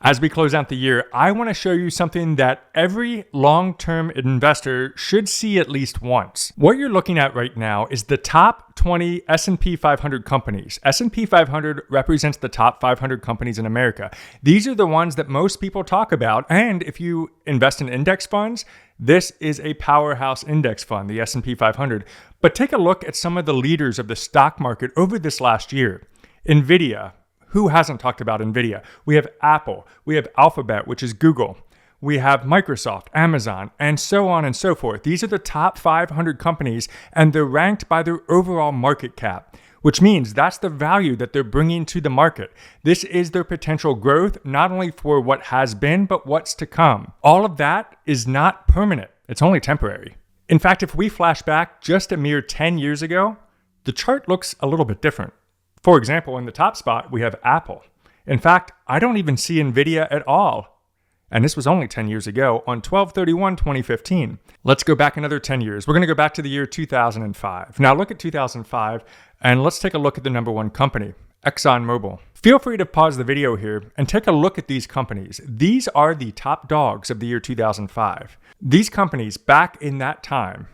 As we close out the year, I want to show you something that every long-term investor should see at least once. What you're looking at right now is the top 20 S&P 500 companies. S&P 500 represents the top 500 companies in America. These are the ones that most people talk about, and if you invest in index funds, this is a powerhouse index fund, the S&P 500. But take a look at some of the leaders of the stock market over this last year. NVIDIA. Who hasn't talked about NVIDIA? We have Apple, we have Alphabet, which is Google, we have Microsoft, Amazon, and so on and so forth. These are the top 500 companies, and they're ranked by their overall market cap, which means that's the value that they're bringing to the market. This is their potential growth, not only for what has been, but what's to come. All of that is not permanent. It's only temporary. In fact, if we flash back just a mere 10 years ago, the chart looks a little bit different. For example, in the top spot, we have Apple. In fact, I don't even see NVIDIA at all. And this was only 10 years ago on 12/31/2015. Let's go back another 10 years. We're going to go back to the year 2005. Now look at 2005 and let's take a look at the number one company, ExxonMobil. Feel free to pause the video here and take a look at these companies. These are the top dogs of the year 2005. These companies back in that time,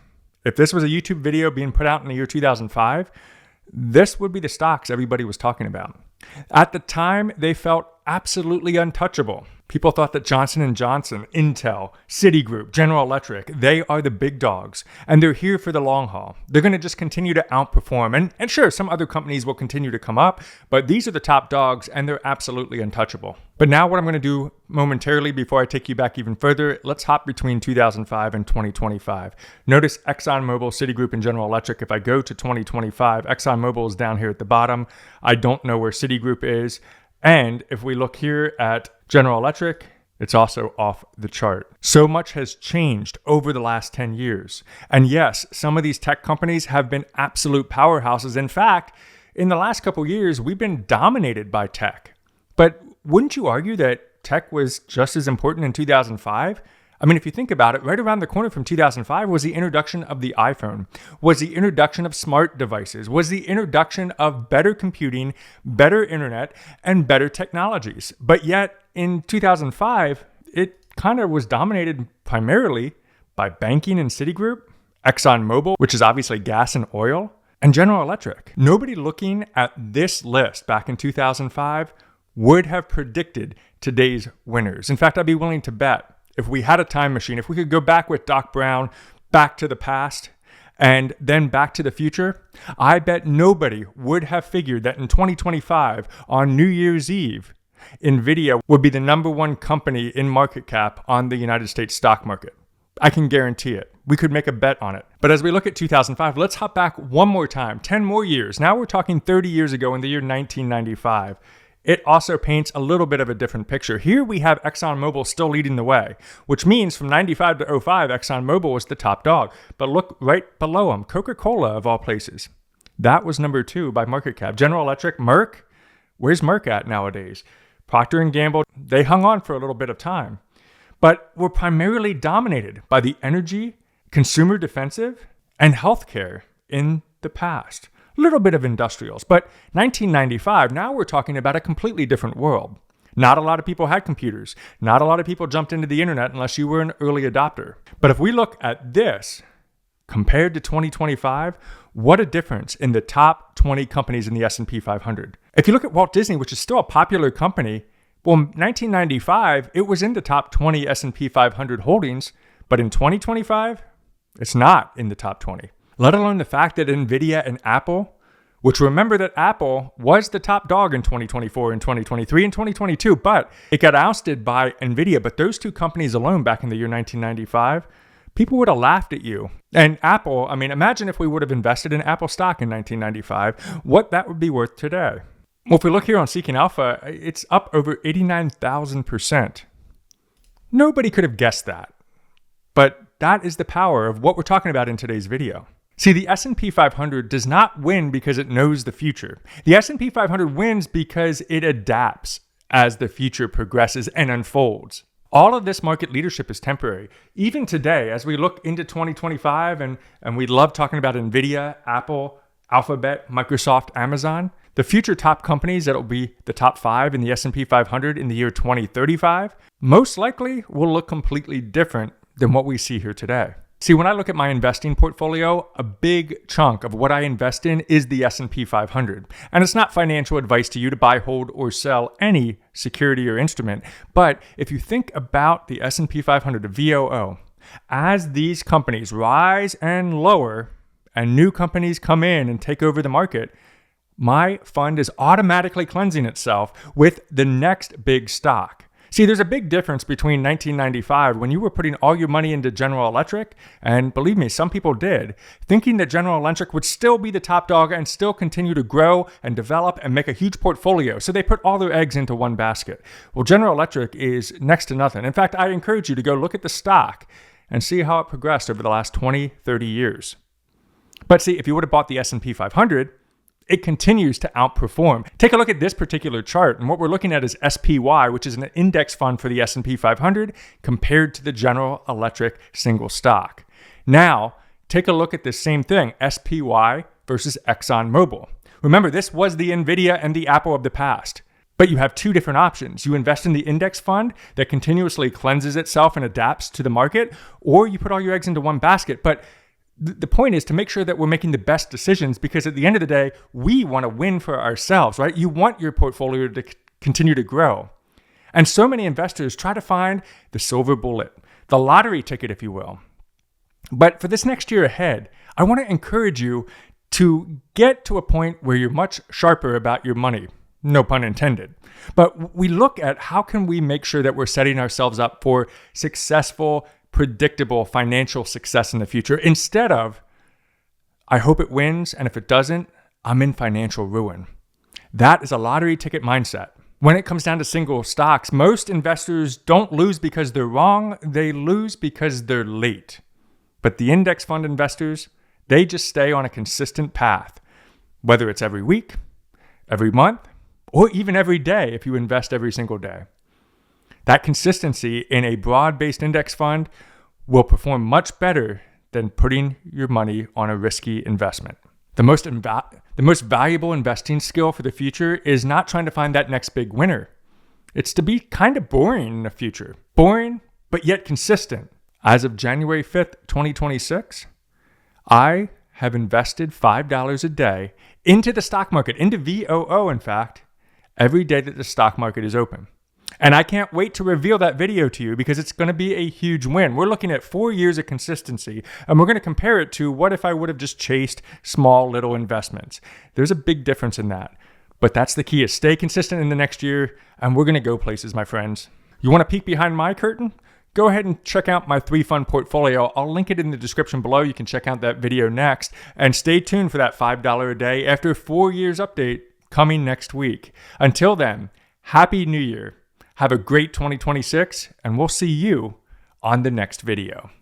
if this was a YouTube video being put out in the year 2005, this would be the stocks everybody was talking about. At the time, they felt absolutely untouchable. People thought that Johnson & Johnson, Intel, Citigroup, General Electric, they are the big dogs, and they're here for the long haul. They're going to just continue to outperform. And sure, some other companies will continue to come up, but these are the top dogs, and they're absolutely untouchable. But now what I'm going to do momentarily before I take you back even further, let's hop between 2005 and 2025. Notice ExxonMobil, Citigroup, and General Electric. If I go to 2025, ExxonMobil is down here at the bottom. I don't know where Citigroup is. And if we look here at General Electric, it's also off the chart. So much has changed over the last 10 years. And yes, some of these tech companies have been absolute powerhouses. In fact, in the last couple of years, we've been dominated by tech. But wouldn't you argue that tech was just as important in 2005? I mean, if you think about it, right around the corner from 2005 was the introduction of the iPhone, was the introduction of smart devices, was the introduction of better computing, better internet, and better technologies. But yet in 2005, it kind of was dominated primarily by banking and Citigroup, ExxonMobil, which is obviously gas and oil, and General Electric. Nobody looking at this list back in 2005 would have predicted today's winners. In fact, I'd be willing to bet if we had a time machine, if we could go back with Doc Brown, back to the past, and then back to the future, I bet nobody would have figured that in 2025, on New Year's Eve, NVIDIA would be the number one company in market cap on the United States stock market. I can guarantee it. We could make a bet on it. But as we look at 2005, let's hop back one more time, 10 more years. Now we're talking 30 years ago in the year 1995. It also paints a little bit of a different picture. Here we have ExxonMobil still leading the way, which means from 95 to 05, ExxonMobil was the top dog. But look right below them, Coca-Cola of all places. That was number 2 by market cap. General Electric, Merck, where's Merck at nowadays? Procter & Gamble, they hung on for a little bit of time, but were primarily dominated by the energy, consumer defensive, and healthcare in the past. A little bit of industrials, but 1995, now we're talking about a completely different world. Not a lot of people had computers. Not a lot of people jumped into the internet unless you were an early adopter. But if we look at this compared to 2025, what a difference in the top 20 companies in the S&P 500. If you look at Walt Disney, which is still a popular company, well, in 1995, it was in the top 20 S&P 500 holdings, but in 2025, it's not in the top 20. Let alone the fact that NVIDIA and Apple, which remember that Apple was the top dog in 2024 and 2023 and 2022, but it got ousted by NVIDIA. But those two companies alone back in the year 1995, people would have laughed at you. And Apple, I mean, imagine if we would have invested in Apple stock in 1995, what that would be worth today. Well, if we look here on Seeking Alpha, it's up over 89,000%. Nobody could have guessed that. But that is the power of what we're talking about in today's video. See, the S&P 500 does not win because it knows the future. The S&P 500 wins because it adapts as the future progresses and unfolds. All of this market leadership is temporary. Even today, as we look into 2025, and we love talking about NVIDIA, Apple, Alphabet, Microsoft, Amazon, The future top companies that will be the top 5 in the S&P 500 in the year 2035 most likely will look completely different than what we see here today. See, when I look at my investing portfolio, a big chunk of what I invest in is the S&P 500. And it's not financial advice to you to buy, hold, or sell any security or instrument. But if you think about the S&P 500, the VOO, as these companies rise and lower and new companies come in and take over the market, my fund is automatically cleansing itself with the next big stock. See, there's a big difference between 1995 when you were putting all your money into General Electric, and believe me, some people did, thinking that General Electric would still be the top dog and still continue to grow and develop and make a huge portfolio. So they put all their eggs into one basket. Well, General Electric is next to nothing. In fact, I encourage you to go look at the stock and see how it progressed over the last 20, 30 years. But see, if you would have bought the S&P 500, it continues to outperform. Take a look at this particular chart, and what we're looking at is SPY, which is an index fund for the S&P 500 compared to the General Electric single stock. Now, take a look at this same thing, SPY versus ExxonMobil. Remember, this was the Nvidia and the Apple of the past. But you have two different options. You invest in the index fund that continuously cleanses itself and adapts to the market, or you put all your eggs into one basket. But the point is to make sure that we're making the best decisions, because at the end of the day, we want to win for ourselves, right? You want your portfolio to continue to grow. And so many investors try to find the silver bullet, the lottery ticket, if you will. But for this next year ahead, I want to encourage you to get to a point where you're much sharper about your money. No pun intended. But we look at how can we make sure that we're setting ourselves up for successful, predictable financial success in the future, instead of, I hope it wins, and if it doesn't, I'm in financial ruin. That is a lottery ticket mindset. When it comes down to single stocks, most investors don't lose because they're wrong, they lose because they're late. But the index fund investors, they just stay on a consistent path, whether it's every week, every month, or even every day if you invest every single day. That consistency in a broad-based index fund will perform much better than putting your money on a risky investment. The most valuable investing skill for the future is not trying to find that next big winner. It's to be kind of boring in the future. Boring, but yet consistent. As of January 5th, 2026, I have invested $5 a day into the stock market, into VOO, in fact, every day that the stock market is open. And I can't wait to reveal that video to you because it's going to be a huge win. We're looking at 4 years of consistency, and we're going to compare it to what if I would have just chased small little investments. There's a big difference in that. But that's the key, is stay consistent in the next year, and we're going to go places, my friends. You want to peek behind my curtain? Go ahead and check out my 3-fund portfolio. I'll link it in the description below. You can check out that video next. And stay tuned for that $5 a day after 4 years update coming next week. Until then, Happy New Year. Have a great 2026, and we'll see you on the next video.